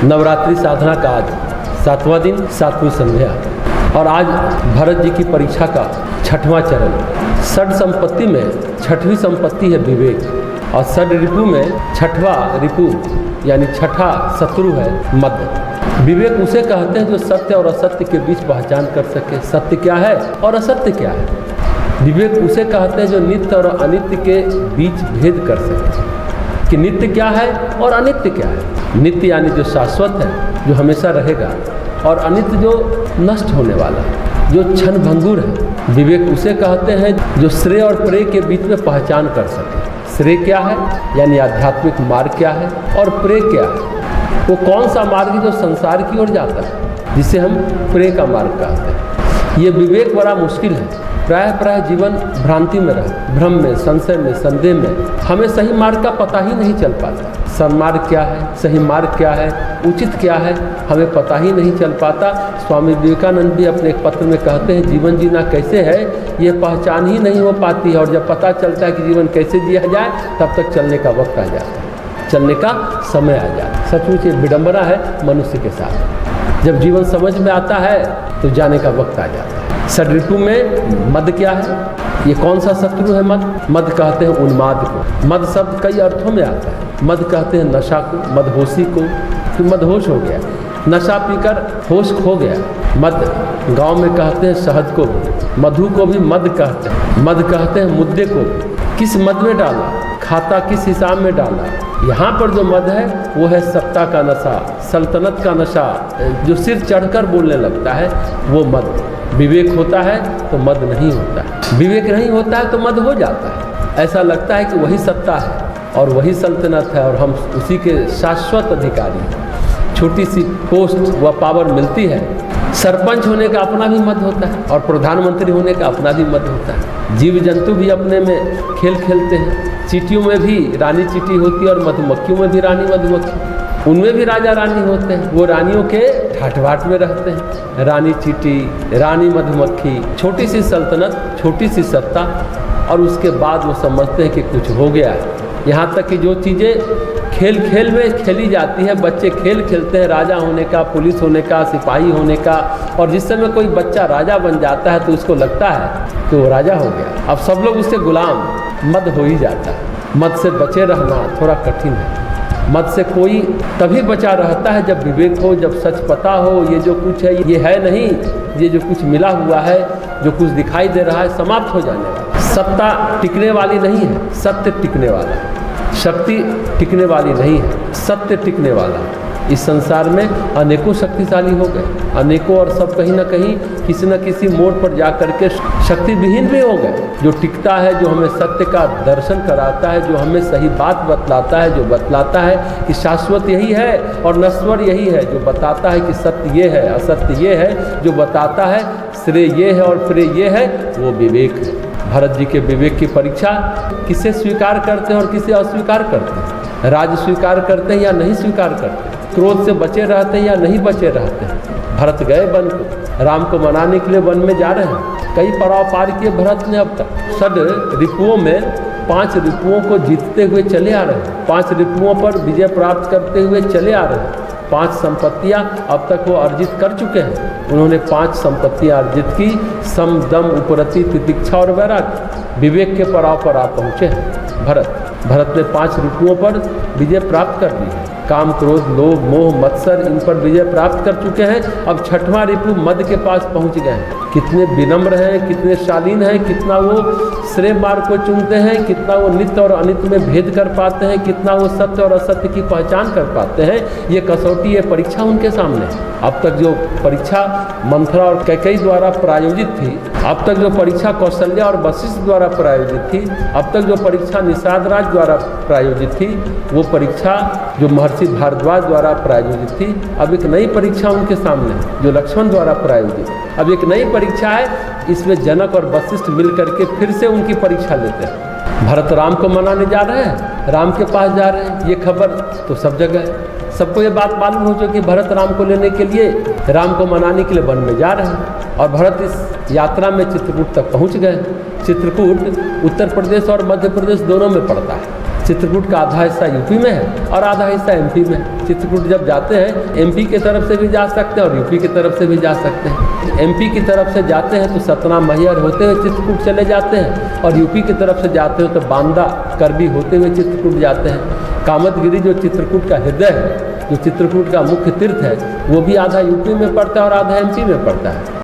नवरात्रि साधना का आज 7वां दिन 7वीं संध्या और आज भरत जी की परीक्षा का 6वां चरण। षड संपत्ति में 6वीं संपत्ति है विवेक और षड रिपु में 6वां रिपु यानी 6ठा शत्रु है मद। विवेक उसे कहते हैं जो सत्य और असत्य के बीच पहचान कर सके, सत्य क्या है और असत्य क्या है। विवेक उसे कहते हैं जो नित्य और अनित्य के बीच भेद कर सके कि नित्य क्या है और अनित्य क्या है। नित्य यानी जो शाश्वत है, जो हमेशा रहेगा, और अनित्य जो नष्ट होने वाला है, जो क्षण भंगुर है। विवेक उसे कहते हैं जो श्रेय और प्रेय के बीच में पहचान कर सके। श्रेय क्या है यानी आध्यात्मिक मार्ग क्या है और प्रेय क्या है, वो कौन सा मार्ग है जो संसार की ओर जाता है, जिसे हम प्रेय का मार्ग कहते हैं। ये विवेक बड़ा मुश्किल है। प्रायः जीवन भ्रांति में रहा, भ्रम में, संशय में, संदेह में। हमें सही मार्ग का पता ही नहीं चल पाता। सन्मार्ग क्या है, सही मार्ग क्या है, उचित क्या है, हमें पता ही नहीं चल पाता। स्वामी विवेकानंद भी अपने एक पत्र में कहते हैं जीवन जीना कैसे है ये पहचान ही नहीं हो पाती है, और जब पता चलता है कि जीवन कैसे जिया जाए तब तक चलने का वक्त आ जाता है, चलने का समय आ जाता है। सचमुच ये विडंबना है मनुष्य के साथ। जब जीवन समझ में आता है तो जाने का वक्त आ जाता है। षड्रिपु में मद क्या है, ये कौन सा शत्रु है मद। मद कहते हैं उन्माद को। मद शब्द कई अर्थों में आता है। मद कहते हैं नशा को, मदहोशी को, कि मदहोश हो गया, नशा पीकर होश खो गया। मद गांव में कहते हैं शहद को भी, मधु को भी मद कहते हैं। मद कहते हैं मुद्दे को, किस मद में डाला, खाता किस हिसाब में डाला। यहाँ पर जो मद है वो है सत्ता का नशा, सल्तनत का नशा, जो सिर चढ़कर बोलने लगता है वो मद। विवेक होता है तो मद नहीं होता है, विवेक नहीं होता है तो मद हो जाता है। ऐसा लगता है कि वही सत्ता है और वही सल्तनत है और हम उसी के शाश्वत अधिकारी हैं। छोटी सी पोस्ट व पावर मिलती है। सरपंच होने का अपना भी मद होता है और प्रधानमंत्री होने का अपना भी मद होता है। जीव जंतु भी अपने में खेल खेलते हैं। चींटियों में भी रानी चींटी होती है और मधुमक्खियों में भी रानी मधुमक्खी, उनमें भी राजा रानी होते हैं। वो रानियों के ठाठ बाट में रहते हैं। रानी चींटी, रानी मधुमक्खी, छोटी सी सल्तनत, छोटी सी सत्ता, और उसके बाद वो समझते हैं कि कुछ हो गया है। यहाँ तक कि जो चीज़ें खेल खेल में खेली जाती है, बच्चे खेल खेलते हैं राजा होने का, पुलिस होने का, सिपाही होने का, और जिस समय कोई बच्चा राजा बन जाता है तो उसको लगता है कि वो राजा हो गया। अब सब लोग उसके गुलाम। मद हो ही जाता है। मद से बचे रहना थोड़ा कठिन है। मद से कोई तभी बचा रहता है जब विवेक हो, जब सच पता हो ये जो कुछ है ये है नहीं, ये जो कुछ मिला हुआ है, जो कुछ दिखाई दे रहा है समाप्त हो जाने वाला। सत्ता टिकने वाली नहीं है, सत्य टिकने वाला है। शक्ति टिकने वाली नहीं है, सत्य टिकने वाला है। इस संसार में अनेकों शक्तिशाली हो गए, अनेकों, और सब कहीं ना कहीं किसी न किसी मोड़ पर जा कर के शक्ति विहीन भी हो गए। जो टिकता है, जो हमें सत्य का दर्शन कराता है, जो हमें सही बात बतलाता है, जो बतलाता है कि शाश्वत यही है और नश्वर यही है, जो बताता है कि सत्य ये है, असत्य ये है, जो बताता है श्रेय ये है और प्रेय ये है, वो विवेक है। भरत जी के विवेक की परीक्षा किसे स्वीकार करते हैं और किसे अस्वीकार करते हैं। राज स्वीकार करते हैं या नहीं स्वीकार करते हैं। क्रोध से बचे रहते हैं या नहीं बचे रहते हैं। भरत गए वन को, राम को मनाने के लिए वन में जा रहे हैं। कई पड़ाव पार किए भरत ने अब तक। षड रिपुओं में 5 रिपुओं को जीतते हुए चले आ रहे हैं। 5 रिपुओं पर विजय प्राप्त करते हुए चले आ रहे हैं। 5 संपत्तियां अब तक वो अर्जित कर चुके हैं। उन्होंने 5 संपत्तियां अर्जित की, सम, दम, उपरति, तितिक्षा और वैराग्य। विवेक के पड़ाव पर आप पहुँचे हैं भरत ने 5 रिपुओं पर विजय प्राप्त कर ली है। काम, क्रोध, लोभ, मोह, मत्सर, इन पर विजय प्राप्त कर चुके हैं। अब 6वां रिपु मद के पास पहुंच गए हैं। कितने विनम्र हैं, कितने शालीन हैं, कितना वो श्रेय मार्ग को चुनते हैं, कितना वो नित्य और अनित्य में भेद कर पाते हैं, कितना वो सत्य और असत्य की पहचान कर पाते हैं। ये कसौटी, ये परीक्षा उनके सामने है। अब तक जो परीक्षा मंथरा और कैकेयी द्वारा प्रायोजित थी, अब तक जो परीक्षा कौशल्या और वशिष्ठ द्वारा प्रायोजित थी, अब तक जो परीक्षा निषाद राज द्वारा प्रायोजित थी, वो परीक्षा जो महर्षि भारद्वाज द्वारा प्रायोजित थी, अब एक नई परीक्षा उनके सामने जो लक्ष्मण द्वारा प्रायोजित। अब एक नई परीक्षा है, इसमें जनक और वशिष्ठ मिल करके फिर से उनकी परीक्षा लेते हैं। भरत राम को मनाने जा रहे हैं, राम के पास जा रहे हैं, ये खबर तो सब जगह है, सबको ये बात मालूम हो चुकी कि भरत राम को लेने के लिए, राम को मनाने के लिए वन में जा रहे हैं। और भरत इस यात्रा में चित्रकूट तक पहुंच गए। चित्रकूट उत्तर प्रदेश और मध्य प्रदेश दोनों में पड़ता है। चित्रकूट का आधा हिस्सा यूपी में है और आधा हिस्सा एमपी में। चित्रकूट जब जाते हैं एमपी की तरफ से भी जा सकते हैं और यूपी की तरफ से भी जा सकते हैं। एमपी की तरफ से जाते हैं तो सतना मैहर होते हुए चित्रकूट चले जाते हैं, और यूपी की तरफ से जाते हो तो बांदा करबी होते हुए चित्रकूट जाते हैं। कामतगिरी जो चित्रकूट का हृदय है, जो चित्रकूट का मुख्य तीर्थ है, वो भी आधा यूपी में पड़ता है और आधा एमपी में पड़ता है।